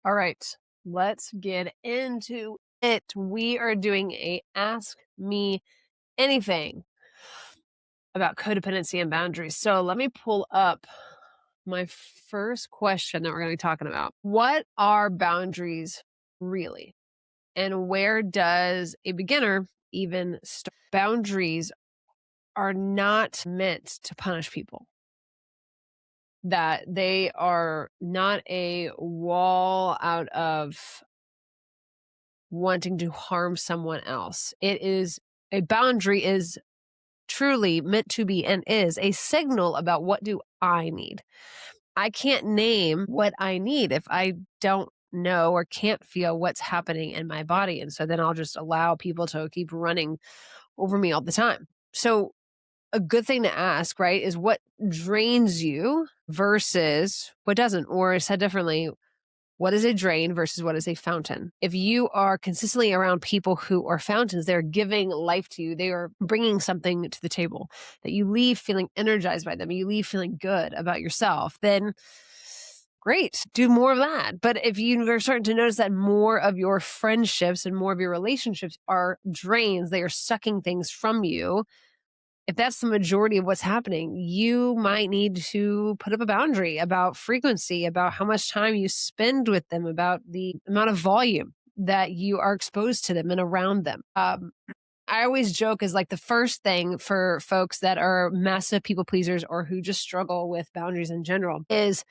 All right, let's get into it. We are doing a Ask Me Anything about codependency and boundaries. So let me pull up my first question that we're going to be talking about. What are boundaries really? And where does a beginner even start? Boundaries are not meant to punish people, that they are not a wall out of wanting to harm someone else. A boundary is truly meant to be and is a signal about what do I need. I can't name what I need if I don't know or can't feel what's happening in my body. And so then I'll just allow people to keep running over me all the time. So a good thing to ask, right, is what drains you versus what doesn't, or said differently, what is a drain versus what is a fountain? If you are consistently around people who are fountains, they're giving life to you. They are bringing something to the table that you leave feeling energized by them. You leave feeling good about yourself. Then great, do more of that. But if you are starting to notice that more of your friendships and more of your relationships are drains, they are sucking things from you, if that's the majority of what's happening, you might need to put up a boundary about frequency, about how much time you spend with them, about the amount of volume that you are exposed to them and around them. I always joke is like the first thing for folks that are massive people pleasers or who just struggle with boundaries in general is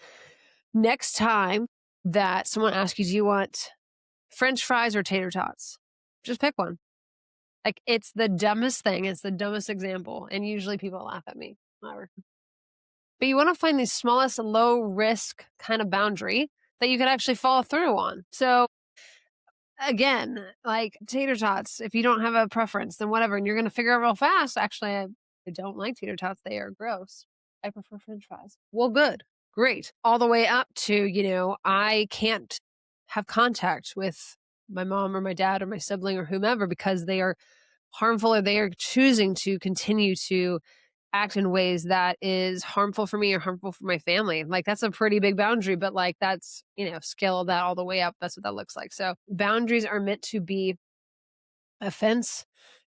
next time that someone asks you, do you want French fries or tater tots? Just pick one. Like, it's the dumbest thing, it's the dumbest example, and usually people laugh at me, whatever. But you wanna find the smallest low risk kind of boundary that you could actually follow through on. So, again, like tater tots, if you don't have a preference, then whatever, and you're gonna figure out real fast, "Actually, I don't like tater tots, they are gross. I prefer french fries." Well, good, great. All the way up to, I can't have contact with my mom or my dad or my sibling or whomever because they are harmful or they are choosing to continue to act in ways that is harmful for me or harmful for my family. Like that's a pretty big boundary, but like that's, scale that all the way up. That's what that looks like. So boundaries are meant to be a fence,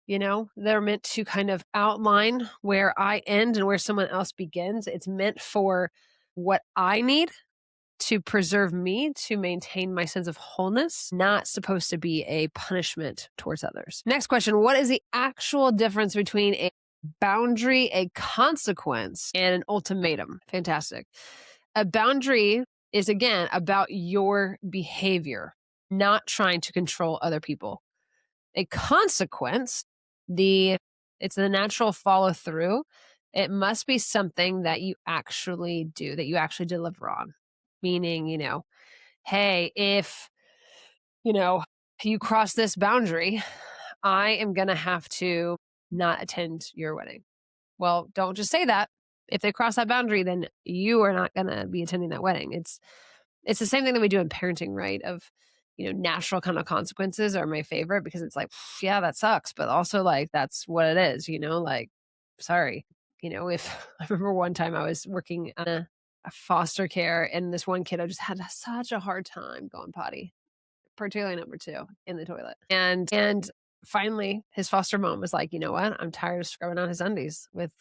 they're meant to kind of outline where I end and where someone else begins. It's meant for what I need to preserve me, to maintain my sense of wholeness, not supposed to be a punishment towards others. Next question. What is the actual difference between a boundary, a consequence, and an ultimatum? Fantastic. A boundary is, again, about your behavior, not trying to control other people. A consequence, it's the natural follow through. It must be something that you actually do, that you actually deliver on. Meaning, hey, if, you know, you cross this boundary, I am going to have to not attend your wedding. Well, don't just say that. If they cross that boundary, then you are not going to be attending that wedding. It's the same thing that we do in parenting, right? Of, natural kind of consequences are my favorite because it's like, yeah, that sucks. But also like, that's what it is, like, sorry. If I remember one time I was working on a foster care and this one kiddo just had such a hard time going potty, particularly number two in the toilet. And finally his foster mom was like, you know what? I'm tired of scrubbing on his undies with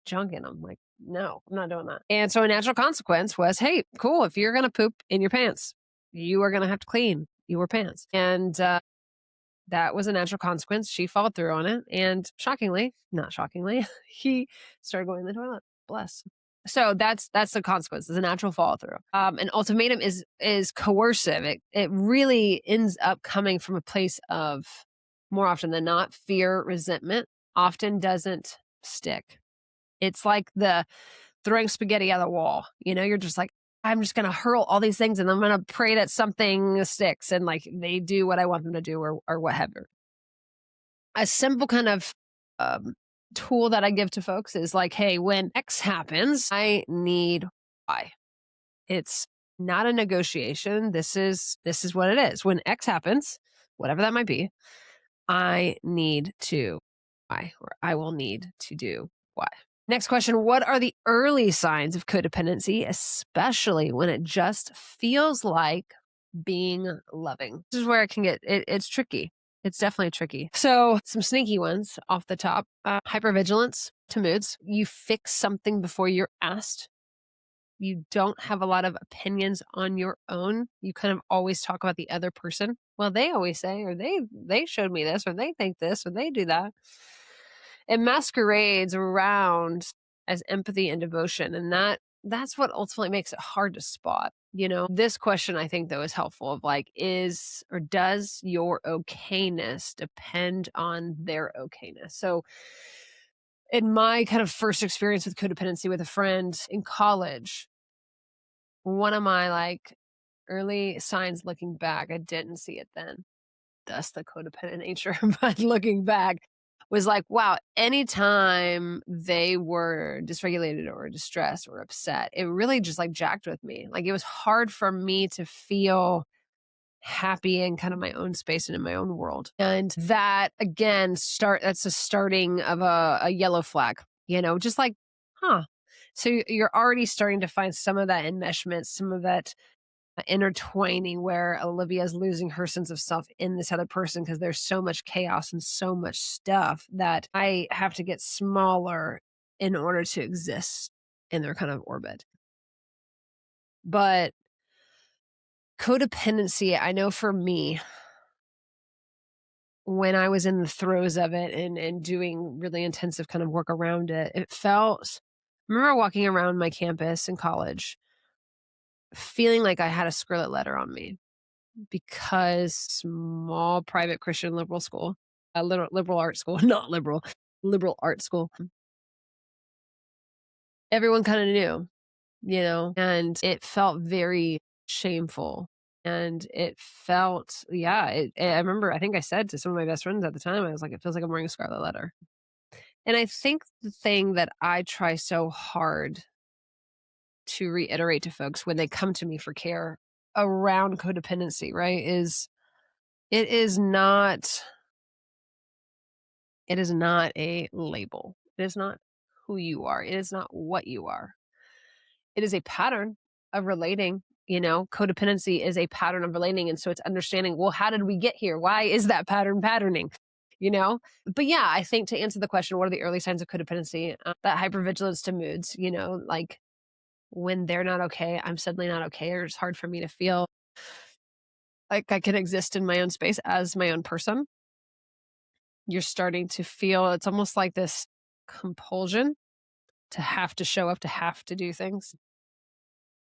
junk in them. Like, no, I'm not doing that. And so a natural consequence was, hey, cool. If you're going to poop in your pants, you are going to have to clean your pants. And that was a natural consequence. She followed through on it. And shockingly, not shockingly, he started going in the toilet. Bless. So that's the consequence. It's a natural follow through. An ultimatum is coercive. It really ends up coming from a place of, more often than not, fear, resentment. Often doesn't stick. It's like the throwing spaghetti at the wall. You're just like, I'm just going to hurl all these things and I'm going to pray that something sticks and like they do what I want them to do or whatever. A simple kind of tool that I give to folks is like, hey, when X happens, I need Y. It's not a negotiation. This is what it is. When X happens, whatever that might be, I need to Y, or I will need to do Y. Next question. What are the early signs of codependency, especially when it just feels like being loving. This is where it can get it's tricky. It's definitely tricky. So, some sneaky ones off the top. Hypervigilance to moods. You fix something before you're asked. You don't have a lot of opinions on your own. You kind of always talk about the other person. Well, they always say, or they showed me this, or they think this, or they do that. It masquerades around as empathy and devotion, and that's what ultimately makes it hard to spot. This question I think though is helpful of like, is or does your okayness depend on their okayness? So in my kind of first experience with codependency with a friend in college, one of my like early signs looking back, I didn't see it then. Thus the codependent nature, but looking back was like, wow, anytime they were dysregulated or distressed or upset, it really just like jacked with me. Like it was hard for me to feel happy in kind of my own space and in my own world. And that again, that's the starting of a yellow flag, just like, huh. So you're already starting to find some of that enmeshment, some of that intertwining where Olivia's losing her sense of self in this other person because there's so much chaos and so much stuff that I have to get smaller in order to exist in their kind of orbit. But codependency, I know for me, when I was in the throes of it and doing really intensive kind of work around it, I remember walking around my campus in college feeling like I had a scarlet letter on me because small private Christian liberal school, a little liberal art school, not liberal, liberal art school. Everyone kind of knew, and it felt very shameful. And it felt, yeah, I remember, I think I said to some of my best friends at the time, I was like, it feels like I'm wearing a scarlet letter. And I think the thing that I try so hard to reiterate to folks when they come to me for care around codependency, right, is it is not It is not a label. It is not who you are. It is not what you are. It is a pattern of relating. Codependency is a pattern of relating. And so it's understanding, well, how did we get here? Why is that pattern patterning? You know? But yeah, I think to answer the question, what are the early signs of codependency? That hypervigilance to moods, like when they're not okay, I'm suddenly not okay, or it's hard for me to feel like I can exist in my own space as my own person. You're starting to feel it's almost like this compulsion to have to show up, to have to do things,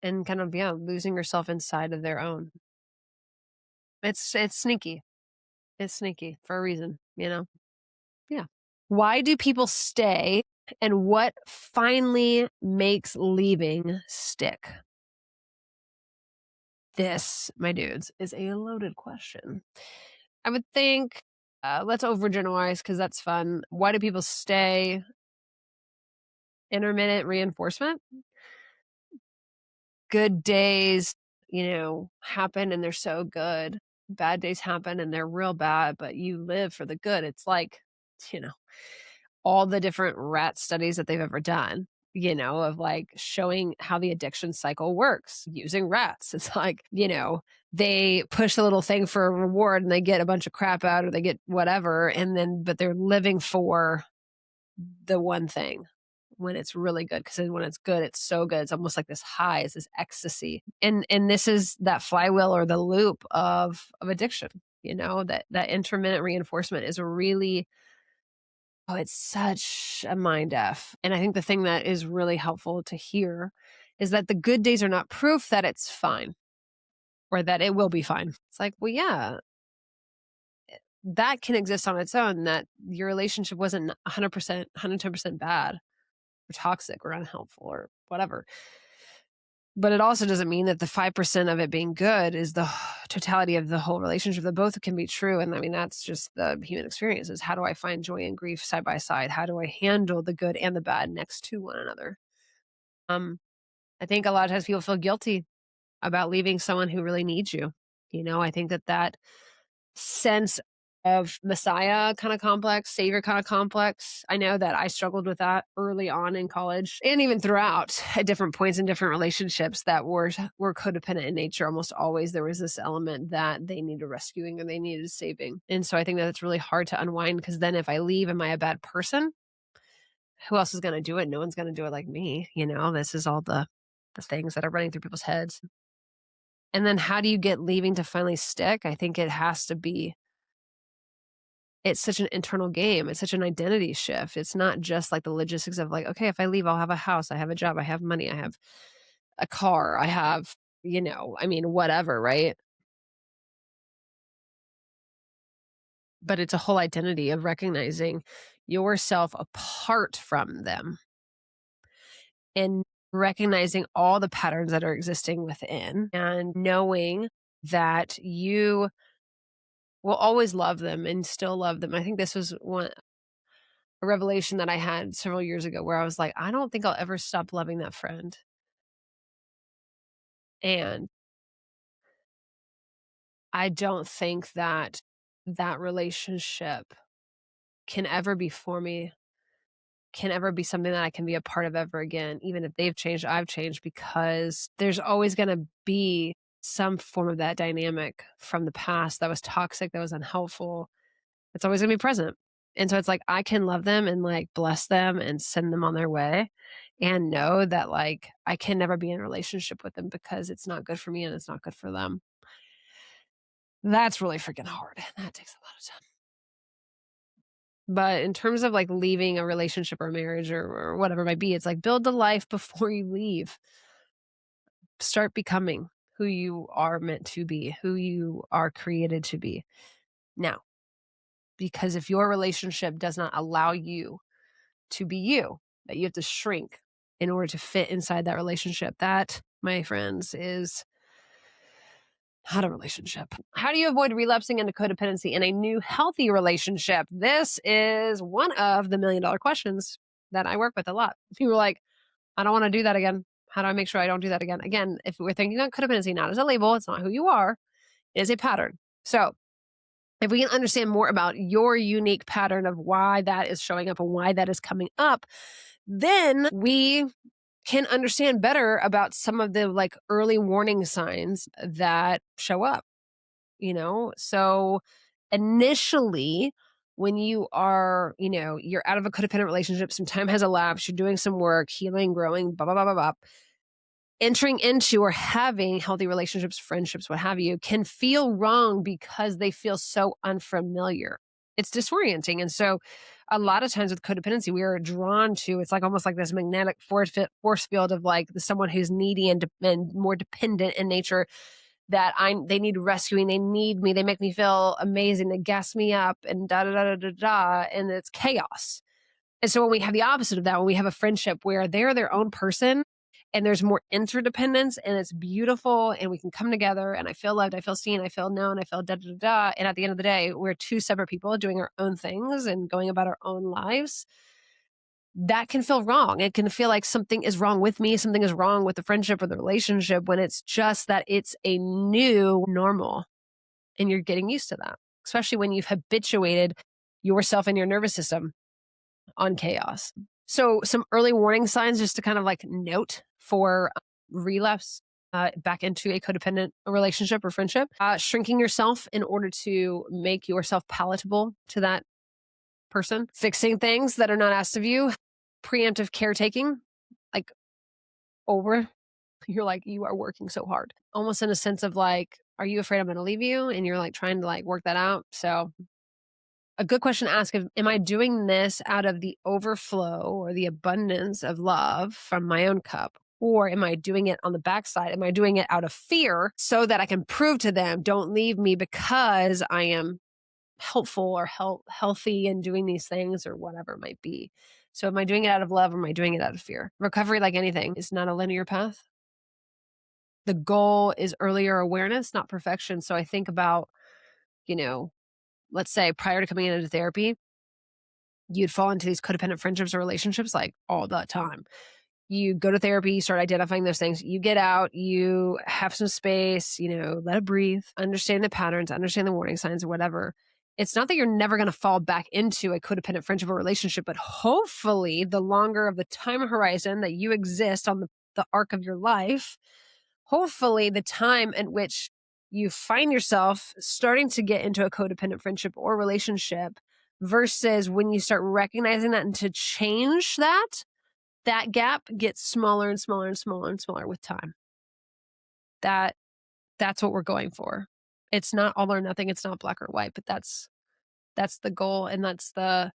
and kind of, yeah, losing yourself inside of their own. It's sneaky. It's sneaky for a reason. Yeah. Why do people stay, and what finally makes leaving stick? This, my dudes, is a loaded question. I would think, let's overgeneralize because that's fun. Why do people stay? Intermittent reinforcement. Good days, happen and they're so good. Bad days happen and they're real bad, but you live for the good. It's like, you know, all the different rat studies that they've ever done, of like showing how the addiction cycle works using rats. It's like, they push a little thing for a reward and they get a bunch of crap out or they get whatever. But they're living for the one thing when it's really good, because when it's good, it's so good. It's almost like this high, it's this ecstasy. And this is that flywheel or the loop of addiction, that intermittent reinforcement is really, oh, it's such a mind F. And I think the thing that is really helpful to hear is that the good days are not proof that it's fine or that it will be fine. It's like, well, yeah, that can exist on its own, that your relationship wasn't 100%, 110% bad or toxic or unhelpful or whatever. But it also doesn't mean that the 5% of it being good is the totality of the whole relationship. That both can be true. And I mean, that's just the human experience, is how do I find joy and grief side by side? How do I handle the good and the bad next to one another? I think a lot of times people feel guilty about leaving someone who really needs you. I think that sense of messiah kind of complex, savior kind of complex. I know that I struggled with that early on in college and even throughout at different points in different relationships that were codependent in nature. Almost always there was this element that they needed rescuing or they needed saving. And so I think that it's really hard to unwind because then if I leave, am I a bad person? Who else is going to do it? No one's going to do it like me. This is all the things that are running through people's heads. And then how do you get leaving to finally stick? I think it has to be it's such an internal game. It's such an identity shift. It's not just like the logistics of like, okay, if I leave, I'll have a house, I have a job, I have money, I have a car, I have, whatever, right? But it's a whole identity of recognizing yourself apart from them and recognizing all the patterns that are existing within and knowing that you will always love them and still love them. I think this was a revelation that I had several years ago where I was like, I don't think I'll ever stop loving that friend. And I don't think that that relationship can ever be for me, can ever be something that I can be a part of ever again. Even if they've changed, I've changed because there's always going to be some form of that dynamic from the past that was toxic, that was unhelpful. It's always going to be present. And so it's like I can love them and like bless them and send them on their way and know that like I can never be in a relationship with them because it's not good for me and it's not good for them. That's really freaking hard. That takes a lot of time. But in terms of like leaving a relationship or marriage or whatever it might be, it's like build the life before you leave. Start becoming who you are meant to be, who you are created to be. Now, because if your relationship does not allow you to be you, that you have to shrink in order to fit inside that relationship, that, my friends, is not a relationship. How do you avoid relapsing into codependency in a new healthy relationship? This is one of the $1,000,000 questions that I work with a lot. People are like, I don't want to do that again. How do I make sure I don't do that again? Again, if we're thinking of codependency not as a label, it's not who you are, it is a pattern. So if we can understand more about your unique pattern of why that is showing up and why that is coming up, then we can understand better about some of the like early warning signs that show up. So initially when you are, you're out of a codependent relationship, some time has elapsed, you're doing some work, healing, growing, blah, blah, blah, blah, blah. Entering into or having healthy relationships, friendships, what have you, can feel wrong because they feel so unfamiliar. It's disorienting. And so a lot of times with codependency, we are drawn to, it's like almost like this magnetic force field of like someone who's needy and more dependent in nature, that they need rescuing, they need me, they make me feel amazing, they gas me up and da da da da da da, and it's chaos. And so when we have the opposite of that, when we have a friendship where they're their own person and there's more interdependence and it's beautiful and we can come together and I feel loved, I feel seen, I feel known, I feel da da da da. And at the end of the day, we're two separate people doing our own things and going about our own lives. That can feel wrong. It can feel like something is wrong with me, something is wrong with the friendship or the relationship when it's just that it's a new normal and you're getting used to that, especially when you've habituated yourself and your nervous system on chaos. So some early warning signs just to kind of like note for relapse back into a codependent relationship or friendship, shrinking yourself in order to make yourself palatable to that person, fixing things that are not asked of you, preemptive caretaking, like over, you're like, you are working so hard, almost in a sense of like, are you afraid I'm going to leave you? And you're like trying to like work that out. So a good question to ask is, am I doing this out of the overflow or the abundance of love from my own cup? Or am I doing it on the backside? Am I doing it out of fear so that I can prove to them, don't leave me because I am helpful or healthy and doing these things or whatever it might be. So am I doing it out of love or am I doing it out of fear? Recovery, like anything, is not a linear path. The goal is earlier awareness, not perfection. So I think about, let's say prior to coming into therapy, you'd fall into these codependent friendships or relationships like all the time. You go to therapy, you start identifying those things, you get out, you have some space, let it breathe, understand the patterns, understand the warning signs or whatever. It's not that you're never going to fall back into a codependent friendship or relationship, but hopefully the longer of the time horizon that you exist on the arc of your life, hopefully the time at which you find yourself starting to get into a codependent friendship or relationship versus when you start recognizing that and to change that gap gets smaller and smaller and smaller and smaller with time. That's what we're going for. It's not all or nothing. It's not black or white, but that's the goal, and that's the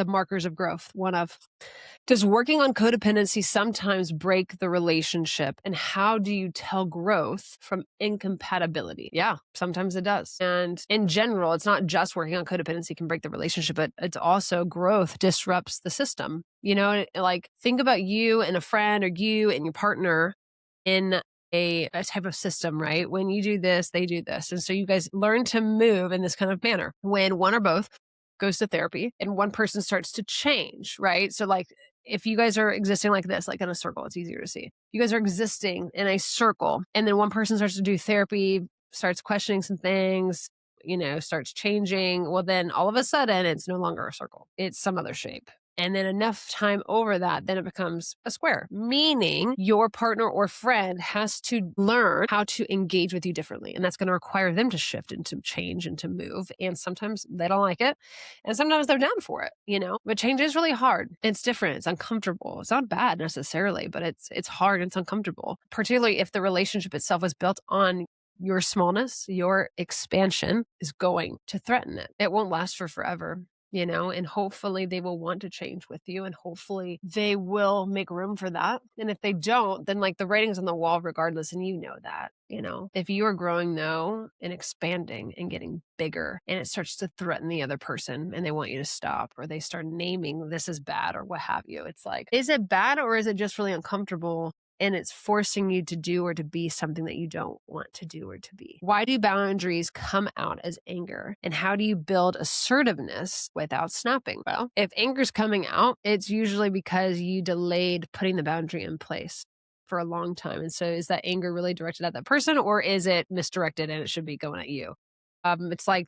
markers of growth. One of. Does working on codependency sometimes break the relationship? And how do you tell growth from incompatibility? Yeah, sometimes it does. And in general, it's not just working on codependency can break the relationship, but it's also growth disrupts the system. Like think about you and a friend or you and your partner in a type of system, right? When you do this, they do this. And so you guys learn to move in this kind of manner. When one or both goes to therapy and one person starts to change, right? So like if you guys are existing like this, like in a circle, it's easier to see. You guys are existing in a circle and then one person starts to do therapy, starts questioning some things, starts changing. Well, then all of a sudden it's no longer a circle. It's some other shape. And then enough time over that, then it becomes a square, meaning your partner or friend has to learn how to engage with you differently. And that's going to require them to shift and to change and to move. And sometimes they don't like it. And sometimes they're down for it, but change is really hard. It's different. It's uncomfortable. It's not bad necessarily, but it's hard. It's uncomfortable, particularly if the relationship itself is built on your smallness. Your expansion is going to threaten it. It won't last for forever. And hopefully they will want to change with you and hopefully they will make room for that. And if they don't, then like the writing's on the wall regardless. And that, if you are growing though and expanding and getting bigger and it starts to threaten the other person and they want you to stop or they start naming this is bad or what have you. It's like, is it bad or is it just really uncomfortable? And it's forcing you to do or to be something that you don't want to do or to be. Why do boundaries come out as anger? And how do you build assertiveness without snapping? Well, if anger's coming out, it's usually because you delayed putting the boundary in place for a long time. And so is that anger really directed at that person or is it misdirected and it should be going at you? It's like,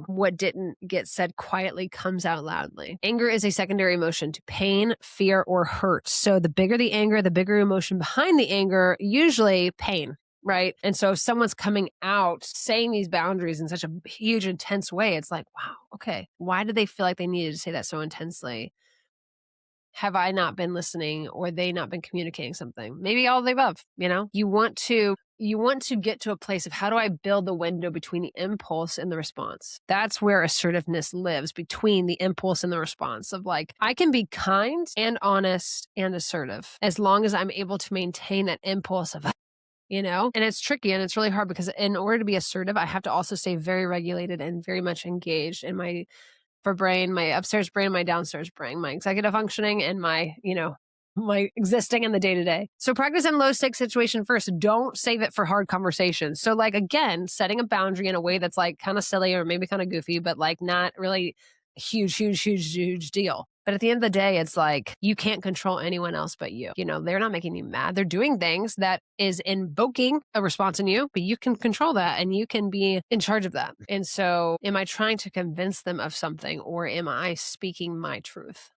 what didn't get said quietly comes out loudly. Anger is a secondary emotion to pain, fear, or hurt. So the bigger the anger, the bigger emotion behind the anger, usually pain, right? And so if someone's coming out saying these boundaries in such a huge, intense way, it's like, wow, okay, why did they feel like they needed to say that so intensely? Have I not been listening or they not been communicating something? Maybe all of the above, You want to get to a place of how do I build the window between the impulse and the response? That's where assertiveness lives, between the impulse and the response of like, I can be kind and honest and assertive as long as I'm able to maintain that impulse of, and it's tricky and it's really hard because in order to be assertive, I have to also stay very regulated and very much engaged in my brain, my upstairs brain, my downstairs brain, my executive functioning and my, my existing in the day to day. So practice in low stakes situation first. Don't save it for hard conversations. So like, again, setting a boundary in a way that's like kind of silly or maybe kind of goofy, but like not really huge deal. But at the end of the day, it's like you can't control anyone else but you. They're not making you mad. They're doing things that is invoking a response in you, but you can control that and you can be in charge of that. And so am I trying to convince them of something or am I speaking my truth?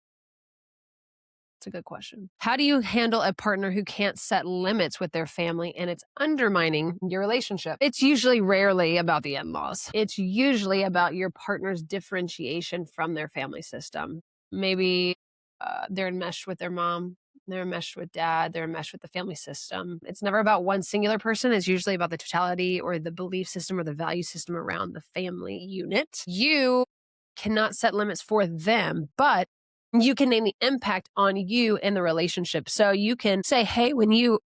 It's a good question. How do you handle a partner who can't set limits with their family and it's undermining your relationship? It's usually rarely about the in-laws. It's usually about your partner's differentiation from their family system. Maybe they're enmeshed with their mom, they're enmeshed with dad, they're enmeshed with the family system. It's never about one singular person. It's usually about the totality or the belief system or the value system around the family unit. You cannot set limits for them, but you can name the impact on you and the relationship. So you can say, hey, when you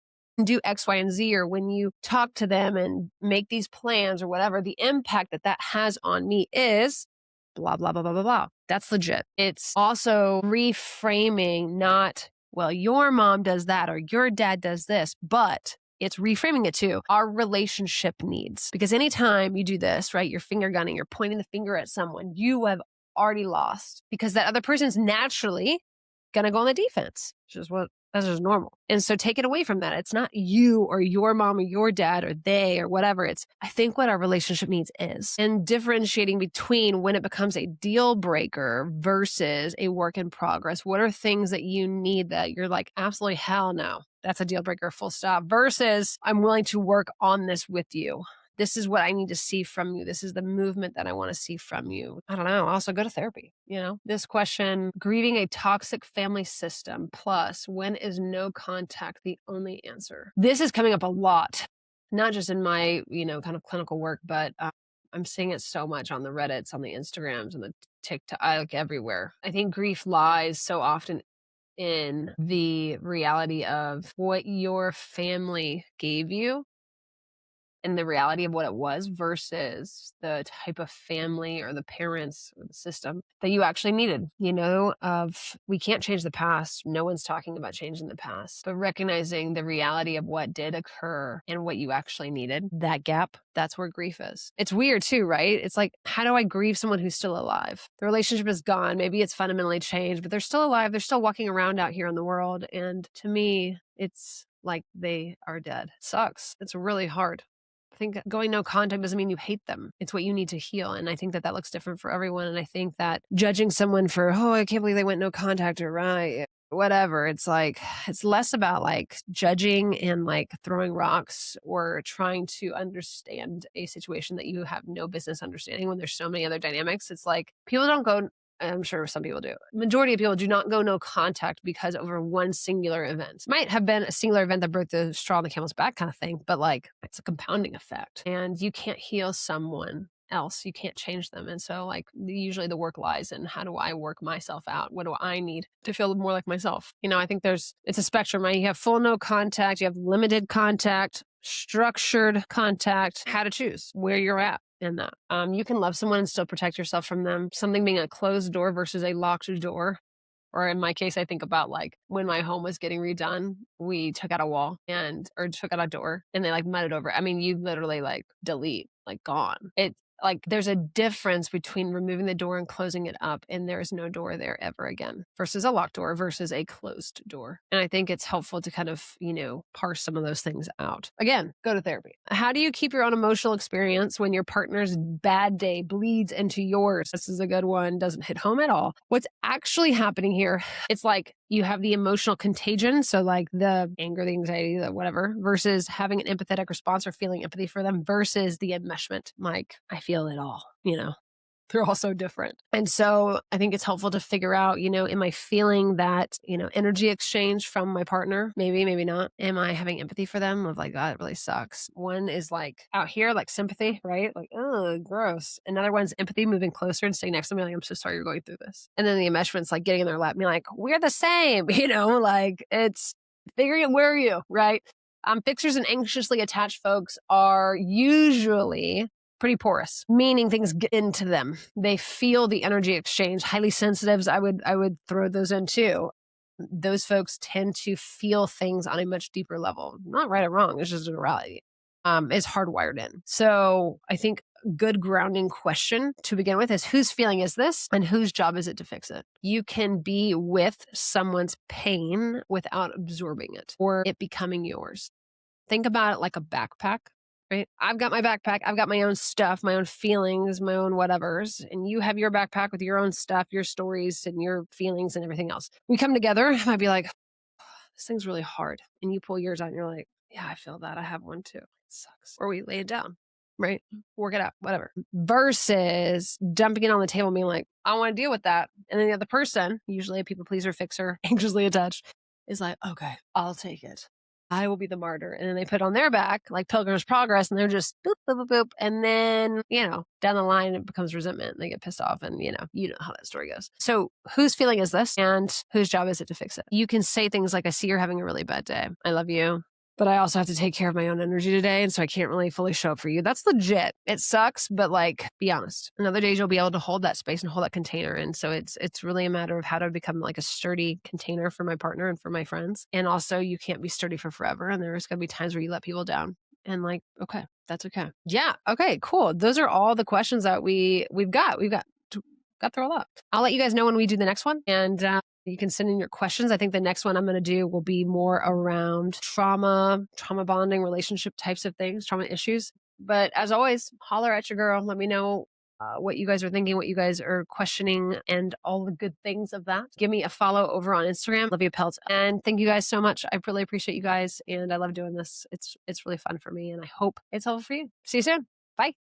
do X, Y, and Z, or when you talk to them and make these plans or whatever, the impact that has on me is blah, blah, blah, blah, blah, blah. That's legit. It's also reframing, not, well, your mom does that or your dad does this, but it's reframing it to our relationship needs. Because anytime you do this, right, you're finger gunning, you're pointing the finger at someone, you have already lost because that other person's naturally going to go on the defense, which is what That's just normal. And so take it away from that. It's not you or your mom or your dad or they or whatever. It's, I think what our relationship needs is, and differentiating between when it becomes a deal breaker versus a work in progress. What are things that you need that you're like, absolutely hell no, that's a deal breaker, full stop, versus I'm willing to work on this with you. This is what I need to see from you. This is the movement that I want to see from you. I don't know. Also go to therapy. This question, grieving a toxic family system, plus when is no contact the only answer? This is coming up a lot, not just in my, kind of clinical work, but I'm seeing it so much on the Reddits, on the Instagrams, and the TikTok, like everywhere. I think grief lies so often in the reality of what your family gave you and the reality of what it was versus the type of family or the parents or the system that you actually needed, we can't change the past. No one's talking about changing the past, but recognizing the reality of what did occur and what you actually needed, that gap, that's where grief is. It's weird too, right? It's like, how do I grieve someone who's still alive? The relationship is gone. Maybe it's fundamentally changed, but they're still alive. They're still walking around out here in the world. And to me, it's like they are dead. It sucks. It's really hard. I think going no contact doesn't mean you hate them. It's what you need to heal. And I think that looks different for everyone. And I think that judging someone for, oh, I can't believe they went no contact or right, whatever. It's like, it's less about like judging and like throwing rocks or trying to understand a situation that you have no business understanding when there's so many other dynamics. It's like people don't go, I'm sure some people do. Majority of people do not go no contact because over one singular event. Might have been a singular event that broke the straw on the camel's back kind of thing, but like it's a compounding effect. And you can't heal someone else. You can't change them. And so like usually the work lies in how do I work myself out? What do I need to feel more like myself? I think it's a spectrum, right? You have full no contact, you have limited contact, structured contact, how to choose where you're at in that. You can love someone and still protect yourself from them. Something being a closed door versus a locked door. Or in my case, I think about like when my home was getting redone, we took out a wall or took out a door and they like mudded over. I mean, you literally like delete, like gone. Like there's a difference between removing the door and closing it up, and there's no door there ever again versus a locked door versus a closed door. And I think it's helpful to kind of, parse some of those things out. Again, go to therapy. How do you keep your own emotional experience when your partner's bad day bleeds into yours? This is a good one. Doesn't hit home at all. What's actually happening here? It's like you have the emotional contagion. So like the anger, the anxiety, the whatever, versus having an empathetic response or feeling empathy for them versus the enmeshment. Like I feel it all, they're all so different. And so I think it's helpful to figure out, am I feeling that, energy exchange from my partner? Maybe, maybe not. Am I having empathy for them of like, God, it really sucks. One is like out here, like sympathy, right? Like, oh, gross. Another one's empathy, moving closer and staying next to me. Like, I'm so sorry you're going through this. And then the enmeshment's like getting in their lap and being like, we're the same, like it's figuring out where are you, right? Fixers and anxiously attached folks are usually pretty porous, meaning things get into them. They feel the energy exchange. Highly sensitives, I would throw those in too. Those folks tend to feel things on a much deeper level. Not right or wrong, it's just a reality. It's hardwired in. So I think a good grounding question to begin with is whose feeling is this and whose job is it to fix it? You can be with someone's pain without absorbing it or it becoming yours. Think about it like a backpack. Right? I've got my backpack. I've got my own stuff, my own feelings, my own whatevers. And you have your backpack with your own stuff, your stories and your feelings and everything else. We come together. I might be like, this thing's really hard. And you pull yours out and you're like, yeah, I feel that. I have one too. It sucks. Or we lay it down, right? Work it out, whatever. Versus dumping it on the table and being like, I want to deal with that. And then the other person, usually a people pleaser, fixer, anxiously attached, is like, okay, I'll take it. I will be the martyr. And then they put on their back like Pilgrim's Progress and they're just boop, boop, boop, boop. And then, down the line, it becomes resentment and they get pissed off and, you know how that story goes. So whose feeling is this and whose job is it to fix it? You can say things like, I see you're having a really bad day. I love you, but I also have to take care of my own energy today. And so I can't really fully show up for you. That's legit. It sucks, but like, be honest. And other days you'll be able to hold that space and hold that container. And so it's really a matter of how to become like a sturdy container for my partner and for my friends. And also you can't be sturdy for forever. And there's going to be times where you let people down. And like, okay, that's okay. Yeah. Okay, cool. Those are all the questions that we've got. We've got got through a lot. I'll let you guys know when we do the next one, and you can send in your questions. I think the next one I'm going to do will be more around trauma bonding, relationship types of things, trauma issues. But as always, holler at your girl. Let me know what you guys are thinking, what you guys are questioning, and all the good things of that. Give me a follow over on Instagram, Olivia Pelt. And thank you guys so much. I really appreciate you guys, and I love doing this. It's really fun for me, and I hope it's helpful for you. See you soon.